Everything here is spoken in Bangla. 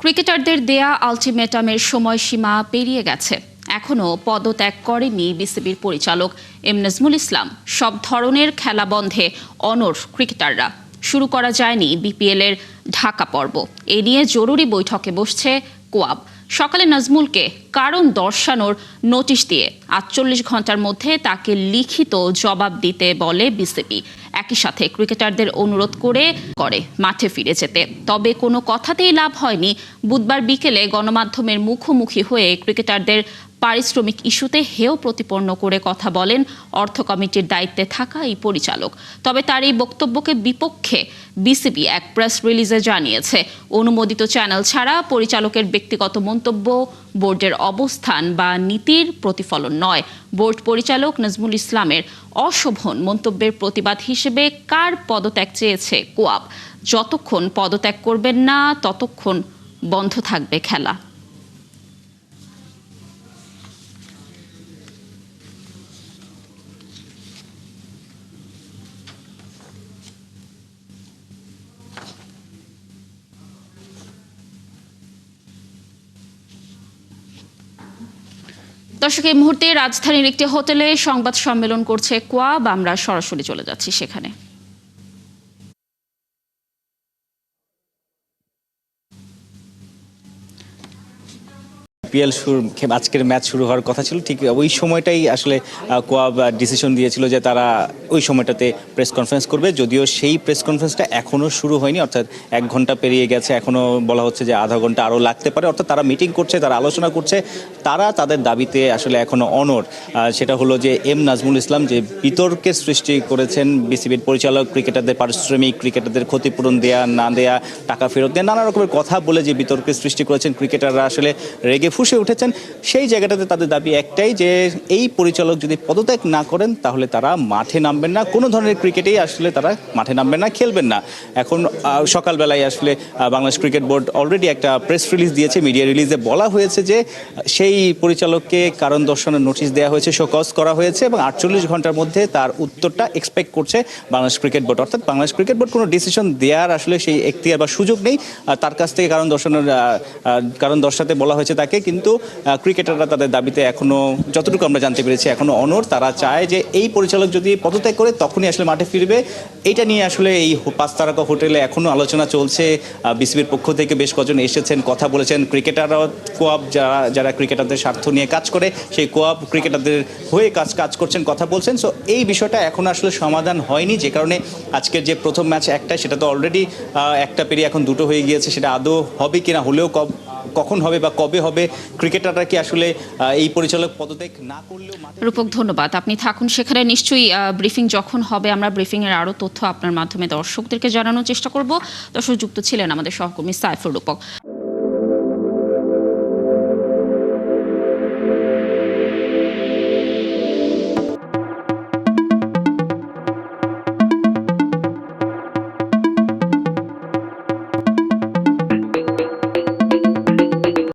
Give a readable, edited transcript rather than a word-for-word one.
ক্রিকেটারদের দেয়া আলটিমেটামের সময়সীমা পেরিয়ে গেছে। এখনও পদত্যাগ করেনি বিসিবির পরিচালক এম নাজমুল ইসলাম। সব ধরনের খেলা বন্ধে অনড় ক্রিকেটাররা। শুরু করা যায়নি বিপিএল এর ঢাকা পর্ব। এ নিয়ে জরুরি বৈঠকে বসছে কোয়াব। সকালে নাজমুলকে কারণ দর্শানোর নোটিশ দিয়ে ৪৮ ঘন্টার মধ্যে তাকে লিখিত জবাব দিতে বলে বিসিবি। একই সাথে ক্রিকেটারদের অনুরোধ করে মাঠে ফিরে যেতে। তবে কোনো কথাতেই লাভ হয়নি। বুধবার বিকেলে গণমাধ্যমের মুখোমুখি হয়ে ক্রিকেটারদের পারিশ্রমিক ইস্যুতে হেয় প্রতিপন্ন করে কথা বলেন অর্থ কমিটির দায়িত্বে থাকা এই পরিচালক। তবে তার এই বক্তব্যকে বিপক্ষে বিসিবি এক প্রেস রিলিজে জানিয়েছে, অনুমোদিত চ্যানেল ছাড়া পরিচালকের ব্যক্তিগত মন্তব্য বোর্ডের অবস্থান বা নীতির প্রতিফলন নয়। বোর্ড পরিচালক নাজমুল ইসলামের অশোভন মন্তব্যের প্রতিবাদ হিসেবে কার পদত্যাগ চেয়েছে কোয়াব। যতক্ষণ পদত্যাগ করবেন না ততক্ষণ বন্ধ থাকবে খেলা। দর্শক, এই মুহূর্তে রাজধানীর একটি হোটেলে সংবাদ সম্মেলন করছে কোয়াব। আমরা সরাসরি চলে যাচ্ছি সেখানে। বিপিএল আজকের ম্যাচ শুরু হওয়ার কথা ছিল, ঠিক ওই সময়টাই আসলে কোয়াব ডিসিশন দিয়েছিল যে তারা ওই সময়টাতে প্রেস কনফারেন্স করবে। যদিও সেই প্রেস কনফারেন্সটা এখনও শুরু হয়নি, অর্থাৎ 1 ঘন্টা পেরিয়ে গেছে। এখনও বলা হচ্ছে যে আধা ঘন্টা আরও লাগতে পারে। অর্থাৎ তারা মিটিং করছে, তারা আলোচনা করছে, তারা তাদের দাবিতে আসলে এখনও অনড়। সেটা হলো যে এম নাজমুল ইসলাম যে বিতর্কের সৃষ্টি করেছেন বিসিবির পরিচালক, ক্রিকেটারদের পারিশ্রমিক, ক্রিকেটারদের ক্ষতিপূরণ দেয়া না দেয়া, টাকা ফেরত দেয়া, নানা রকমের কথা বলে যে বিতর্কের সৃষ্টি করেছেন, ক্রিকেটাররা আসলে রেগে ফুঁসে উঠেছেন। সেই জায়গাটাতে তাদের দাবি একটাই, যে এই পরিচালক যদি পদত্যাগ না করেন তাহলে তারা মাঠে নামবেন না, কোনো ধরনের ক্রিকেটেই আসলে তারা মাঠে নামবেন না, খেলবেন না। এখন সকালবেলায় আসলে বাংলাদেশ ক্রিকেট বোর্ড অলরেডি একটা প্রেস রিলিজ দিয়েছে। মিডিয়া রিলিজে বলা হয়েছে যে সেই পরিচালককে কারণ দর্শানোর নোটিশ দেওয়া হয়েছে, শোকজ করা হয়েছে এবং 48 ঘন্টার মধ্যে তার উত্তরটা এক্সপেক্ট করছে বাংলাদেশ ক্রিকেট বোর্ড। অর্থাৎ বাংলাদেশ ক্রিকেট বোর্ড কোনো ডিসিশন দেওয়ার আসলে সেই এখতিয়ার বা সুযোগ নেই। তার কাছ থেকে কারণ দর্শাতে বলা হয়েছে তাকে, কিন্তু ক্রিকেটাররা তাদের দাবিতে এখনও, যতটুকু আমরা জানতে পেরেছি, এখনও অনড়। তারা চায় যে এই পরিচালক যদি পদত্যাগ করে তখনই আসলে মাঠে ফিরবে। এইটা নিয়ে আসলে এই 5 তারকা হোটেলে এখনও আলোচনা চলছে। বিসিবির পক্ষ থেকে বেশ কজন এসেছেন, কথা বলেছেন। ক্রিকেটাররাও, কোয়াব যারা ক্রিকেটারদের স্বার্থ নিয়ে কাজ করে, সেই কোয়াব ক্রিকেটারদের হয়ে কাজ করছেন, কথা বলছেন। সো এই বিষয়টা এখনও আসলে সমাধান হয়নি, যে কারণে আজকের যে প্রথম ম্যাচ একটা, সেটা তো অলরেডি একটা পেরিয়ে এখন 2টো হয়ে গিয়েছে। সেটা আদৌ হবে কিনা, হলেও কখন হবে বা কবে হবে, ক্রিকেটাররা কি আসলে এই পরিচালক পদত্যাগ না করলেও। রূপক, ধন্যবাদ। আপনি থাকুন সেখানে। নিশ্চয়ই ব্রিফিং যখন হবে আমরা ব্রিফিং এর আরো তথ্য আপনার মাধ্যমে দর্শকদেরকে জানানোর চেষ্টা করব। দর্শক যুক্ত ছিলেন আমাদের সহকর্মী সাইফুর রূপক।